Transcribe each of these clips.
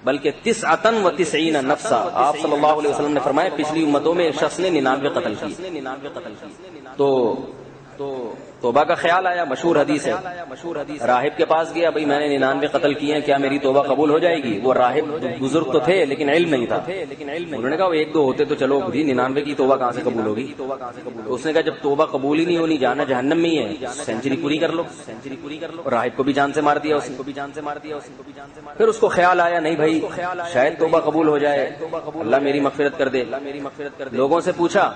بلکہ 99 نفسا، آپ صلی اللہ علیہ وسلم نے فرمایا پچھلی امتوں میں ایک شخص نے 99 قتل کی. تو توبہ کا خیال آیا، مشہور حدیث ہے، راہب کے پاس گیا، بھائی میں نے 99 قتل کیے ہیں، کیا میری توبہ قبول ہو جائے گی؟ وہ راہب بزرگ تو تھے لیکن علم نہیں تھا. انہوں نے کہا ایک دو ہوتے تو چلو، 99 کی توبہ کہاں سے قبول ہوگی؟ اس نے کہا جب توبہ قبول ہی نہیں ہونی، جانا جہنم میں ہی ہے، سینچری پوری کر لو. راہب کو بھی جان سے مار دیا. پھر اس کو خیال آیا نہیں بھائی شاید توبہ قبول ہو جائے، اللہ میری مغفرت کر دے. لوگوں سے پوچھا،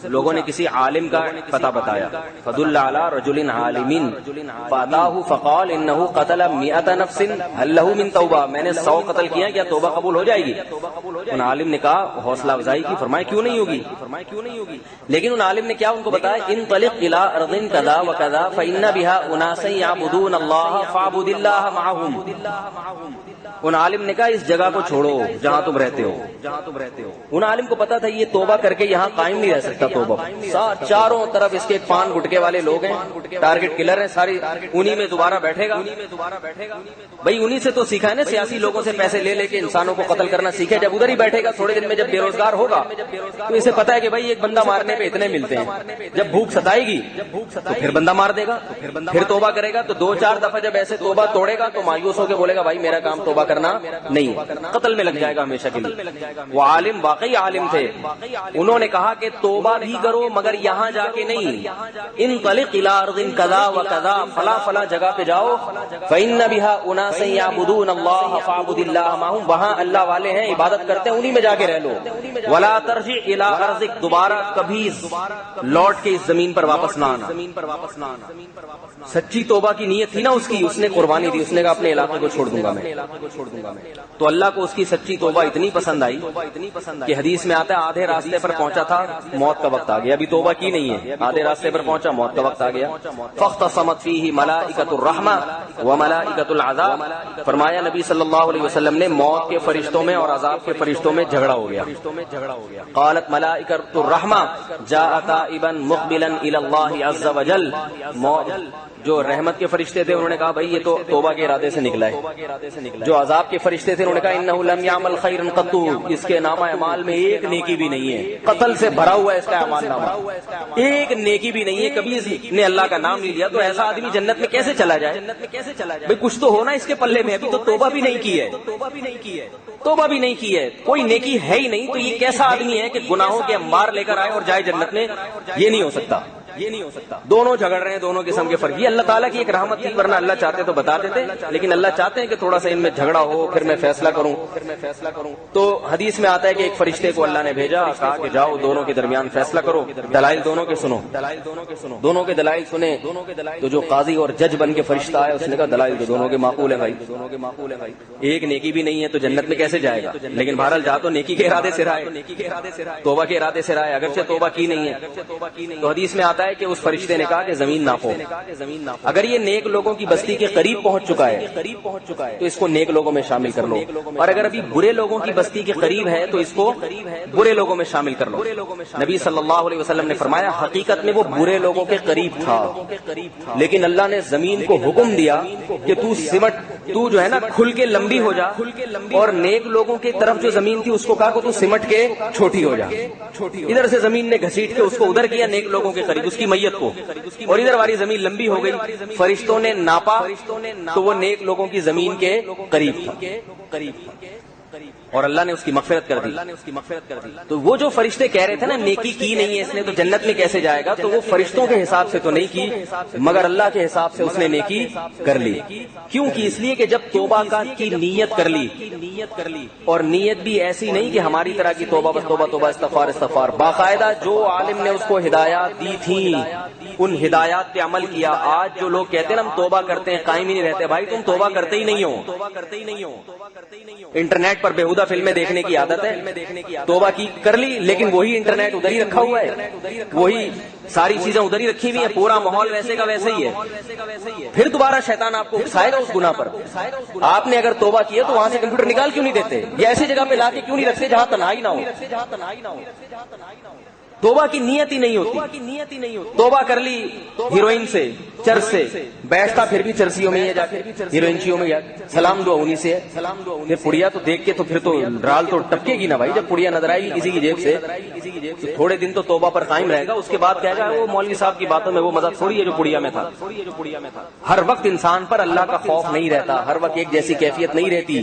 لوگوں نے کسی عالم کا پتہ بتایا، فدل علی رجل عالم فاتاه فقال انه قتل 100 نفس هل له من توبہ، میں نے 100 قتل کیا، کیا توبہ قبول ہو جائے گی؟ ان عالم نے کہا، حوصلہ افزائی کی، فرمایا کیوں نہیں ہوگی؟ لیکن ان عالم نے کیا ان کو بتایا، انطلق الى ارض كذا وكذا فان بها اناسا يعبدون الله فاعبد الله معهم. ان عالم نے کہا اس جگہ کو چھوڑو جہاں تم رہتے ہو. ان عالم کو پتا تھا یہ توبہ کر کے یہاں قائم نہیں رہ سکتا. توبہ چاروں طرف اس کے پان گٹکے والے لوگ ہیں، ٹارگٹ کلر ہیں، ساری انہی میں دوبارہ بیٹھے گا. بھائی انہی سے تو سیکھا ہے نا، سیاسی لوگوں سے پیسے لے لے کے انسانوں کو قتل کرنا سیکھے. جب ادھر ہی بیٹھے گا تھوڑے دن میں جب بے روزگار ہوگا تو اسے پتا ہے کہ بھائی ایک بندہ مارنے پہ اتنے ملتے ہیں، جب بھوک ستائے گی تو پھر بندہ مار دے گا، پھر توبہ کرے گا. تو 2-4 دفعہ جب ایسے توبہ توڑے گا تو مایوس ہو کے بولے گا بھائی میرا کام توبہ کرنا نہیں، قتل میں لگ جائے گا ہمیشہ کے لیے. وہ عالم واقعی عالم تھے، انہوں نے کہا کہ توبہ بھی کرو مگر یہاں جا کے نہیں، انطلق الى ارض كذا وكذا، فلاں فلاں جگہ پہ جاؤ، فإن بها اناس يعبدون الله فاعبد الله معهم، وہاں اللہ والے ہیں عبادت کرتے ہیں، انہی میں جا کے رہ لو. ولا ترجع الى ارضك، دوبارہ کبھی لوٹ کے اس زمین پر واپس نہ آنا. سچی توبہ کی نیت تھی نا اس نے قربانی دی، اس نے کہا اپنے علاقے کو چھوڑ دوں گا میں. تو اللہ کو اس کی سچی توبہ اتنی پسند آئی کہ حدیث میں آتا ہے آدھے راستے پر پہنچا تھا، موت کا وقت آ گیا، ابھی توبہ کی نہیں ہے، آدھے راستے پر پہنچا، موت کا وقت آ گیا. فاختصمت فیہ ملائکۃ الرحمہ وملائکۃ العذاب، فرمایا نبی صلی اللہ علیہ وسلم نے موت کے فرشتوں میں اور عذاب کے فرشتوں میں جھگڑا ہو گیا. قالت ملائکۃ الرحمہ جاء تائبا مقبلا الی اللہ عز وجل، جو رحمت کے فرشتے تھے انہوں نے کہا بھائی یہ تو توبہ کے ارادے سے نکلا ہے. جو عذاب کے فرشتے تھے انہوں نے کہا انہ لم یعمل خیرا قط، اس کے نامہ اعمال میں ایک نیکی بھی نہیں ہے، قتل سے بھرا ہوا ہے اس کا اعمال نامہ، ایک نیکی بھی نہیں ہے، کبھی اس نے اللہ کا نام نہیں لیا. تو ایسا آدمی جنت میں کیسے چلا جائے؟ بھائی کچھ تو ہونا اس کے پلے میں، ابھی تو توبہ بھی نہیں کی ہے، کوئی نیکی ہے ہی نہیں. تو یہ کیسا آدمی ہے کہ گناہوں کے انبار لے کر آئے اور جائے جنت میں؟ یہ نہیں ہو سکتا. دونوں جھگڑ رہے ہیں، دونوں قسم کے فرق. یہ اللہ تعالیٰ کی ایک رحمت تھی، ورنہ اللہ چاہتے تو بتا دیتے، لیکن اللہ چاہتے ہیں کہ تھوڑا سا ان میں جھگڑا ہو، پھر میں فیصلہ کروں. تو حدیث میں آتا ہے کہ ایک فرشتے کو اللہ نے بھیجا، کہا کہ جاؤ دونوں کے درمیان فیصلہ کرو، دلائل دونوں کے سنو. دونوں کے دلائل سنے تو جو قاضی اور جج بن کے فرشتہ آیا اس نے کہا دلائل تو دونوں کے معقول ہیں بھائی، ایک نیکی بھی نہیں ہے تو جنت میں کیسے جائے گا؟ لیکن بہرحال جا تو نیکی کے ارادے سے رہا ہے، توبہ کے ارادے سے رہا ہے، اگرچہ توبہ کی نہیں ہے. تو حدیث میں آتا ہے کہ اس فرشتے نے کہا کہ زمین ناپو، اگر یہ نیک لوگوں کی بستی کے قریب پہنچ چکا ہے تو اس کو نیک لوگوں میں شامل کر لو، اور اگر ابھی برے لوگوں کی بستی کے قریب ہے تو اس کو برے لوگوں میں شامل کر لو. نبی صلی اللہ علیہ وسلم نے فرمایا حقیقت میں وہ برے لوگوں کے قریب تھا، لیکن اللہ نے زمین کو حکم دیا کہ تو جو ہے نا کھل کے لمبی ہو جا، اور نیک لوگوں کی طرف جو زمین تھی اس کو کہا کہ تو سمٹ کے چھوٹی ہو جا. ادھر سے زمین نے گھسیٹ کے اس کو ادھر کیا نیک لوگوں کے قریب، اس کی میت کو، اور ادھر والی زمین لمبی ہو گئی. فرشتوں نے ناپا تو وہ نیک لوگوں کی زمین کے قریب تھا، اور اللہ نے اس کی مغفرت کر دی. تو وہ جو فرشتے کہہ رہے تھے نا نیکی کی نہیں ہے اس نے تو جنت میں کیسے جائے گا، تو وہ فرشتوں کے حساب سے تو نہیں کی مگر اللہ کے حساب سے اس نے نیکی کر لی. کیوں کی؟ اس لیے کہ جب توبہ کی نیت کر لی، اور نیت بھی ایسی نہیں کہ ہماری طرح کی توبہ بس توبہ استغفار، باقاعدہ جو عالم نے اس کو ہدایات دی تھی ان ہدایات پہ عمل کیا. آج جو لوگ کہتے ہیں نا ہم توبہ کرتے ہیں قائم ہی نہیں رہتے، بھائی تم توبہ کرتے ہی نہیں ہو. انٹرنیٹ پر بےہودہ فلمیں دیکھنے کی عادت ہے، توبہ کی کر لی لیکن وہی انٹرنیٹ ادھر ہی رکھا ہوا ہے، وہی ساری چیزیں ادھر ہی رکھی ہوئی ہیں، پورا ماحول ویسے کا ویسے ہی ہے. پھر دوبارہ شیطان آپ کو اکسائے گا اس گناہ پر. آپ نے اگر توبہ کی ہے تو وہاں سے کمپیوٹر نکال کیوں نہیں دیتے، یا ایسی جگہ پہ لا کے کیوں نہیں رکھتے جہاں تنہائی نہ ہو. توبہ کی نیت ہی نہیں ہوتی. توبہ کر لی ہیروئن سے، چرس سے، بیٹھتا پھر بھی چرسیوں میں ہی ہے، جا کے ہیروئنچیوں میں، سلام دعا انہی سے ہے. پھر پڑیا تو دیکھ کے تو پھر تو ڈرال تو ٹپکے گی نا بھائی. جب پڑیا نظر آئے گی کسی کی جیب سے تو تھوڑے دن تو توبہ پر قائم رہے گا، اس کے بعد کہے گا وہ مولوی صاحب کی باتوں میں وہ مزہ تھوڑی ہے جو پڑیا میں تھا. ہر وقت انسان پر اللہ کا خوف نہیں رہتا، ہر وقت ایک جیسی کیفیت نہیں رہتی.